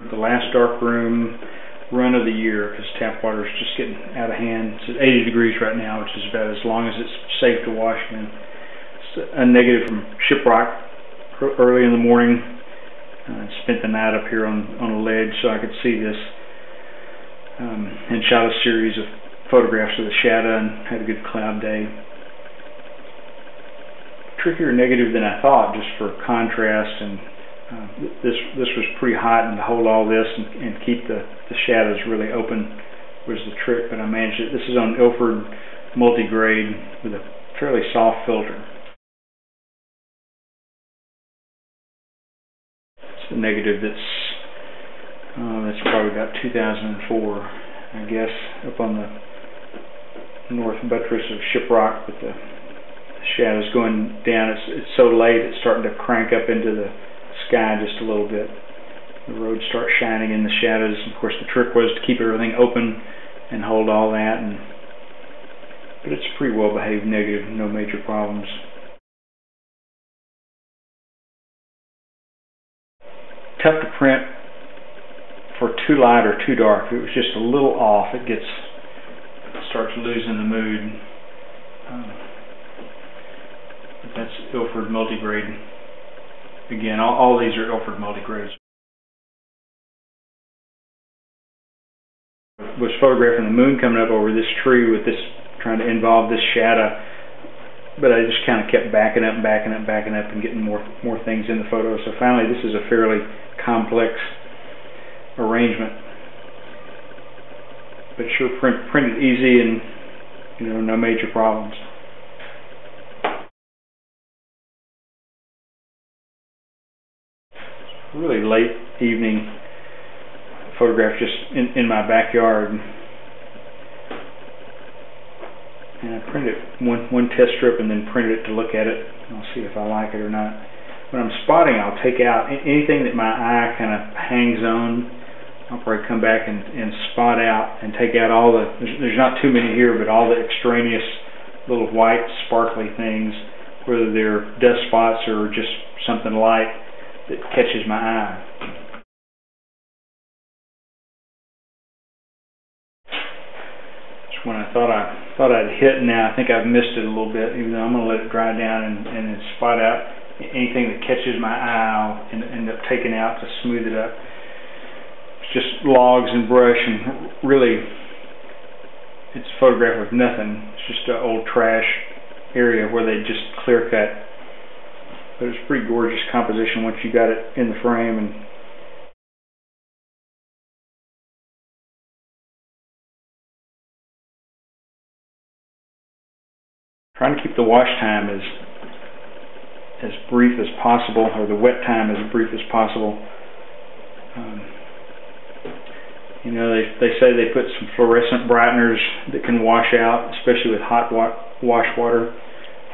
The last darkroom run of the year, because tap water is just getting out of hand. It's at 80 degrees right now, which is about as long as it's safe to wash in. It's a negative from Shiprock early in the morning. I spent the night up here on a ledge so I could see this, and shot a series of photographs of the shadow and had a good cloud day. Trickier negative than I thought, just for contrast, and this was pretty hot, and to hold all this and keep the shadows really open was the trick, but I managed it. This is on Ilford multi-grade with a fairly soft filter. It's the negative that's probably about 2004, I guess, up on the north buttress of Shiprock with the shadows going down. It's so late it's starting to crank up into the sky just a little bit. The roads start shining in the shadows. Of course, the trick was to keep everything open and hold all that, but it's a pretty well behaved negative, no major problems. Tough to print for too light or too dark. If it was just a little off, it starts losing the mood. But that's Ilford multigrade. Again, all these are Ilford multigrades. Was photographing the moon coming up over this tree with this, trying to involve this shadow, but I just kind of kept backing up and getting more things in the photo. So finally, this is a fairly complex arrangement, but sure printed easy, and no major problems. Really late evening photograph, just in my backyard, and I printed one test strip and then printed it to look at it. I'll see if I like it or not. When I'm spotting, I'll take out anything that my eye kind of hangs on. I'll probably come back and spot out and take out all the, there's not too many here, but all the extraneous little white sparkly things, whether they're dust spots or just something light that catches my eye. It's when I thought I'd hit, now I think I've missed it a little bit, even though I'm going to let it dry down and then spot out anything that catches my eye. I'll end up taking out to smooth it up. It's just logs and brush, and really it's a photograph of nothing. It's just an old trash area where they just clear cut. But it's pretty gorgeous composition once you got it in the frame. And trying to keep the wash time as brief as possible, or the wet time as brief as possible. They say they put some fluorescent brighteners that can wash out, especially with hot wash water.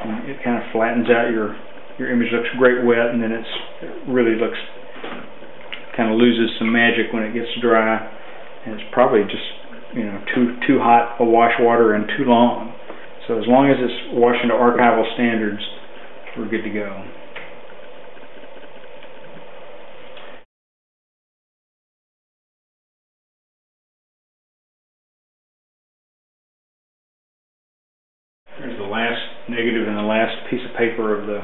And it kind of flattens out your image. Looks great wet, and then it really looks, kind of loses some magic when it gets dry, and it's probably just too hot a wash water and too long. So as long as it's washed into archival standards, we're good to go. Here's the last negative and the last piece of paper of the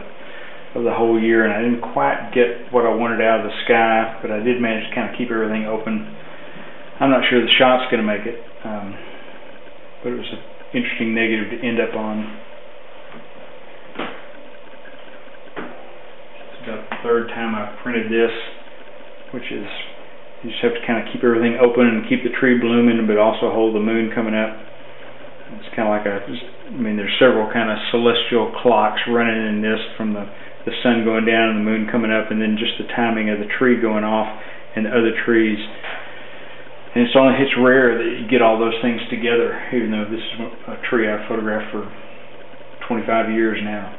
whole year, and I didn't quite get what I wanted out of the sky, but I did manage to kind of keep everything open. I'm not sure the shot's going to make it, but it was an interesting negative to end up on. It's about the third time I've printed this, which is, you just have to kind of keep everything open and keep the tree blooming, but also hold the moon coming up. It's kind of like there's several kind of celestial clocks running in this, from the sun going down and the moon coming up, and then just the timing of the tree going off and the other trees. And it's rare that you get all those things together, even though this is a tree I've photographed for 25 years now.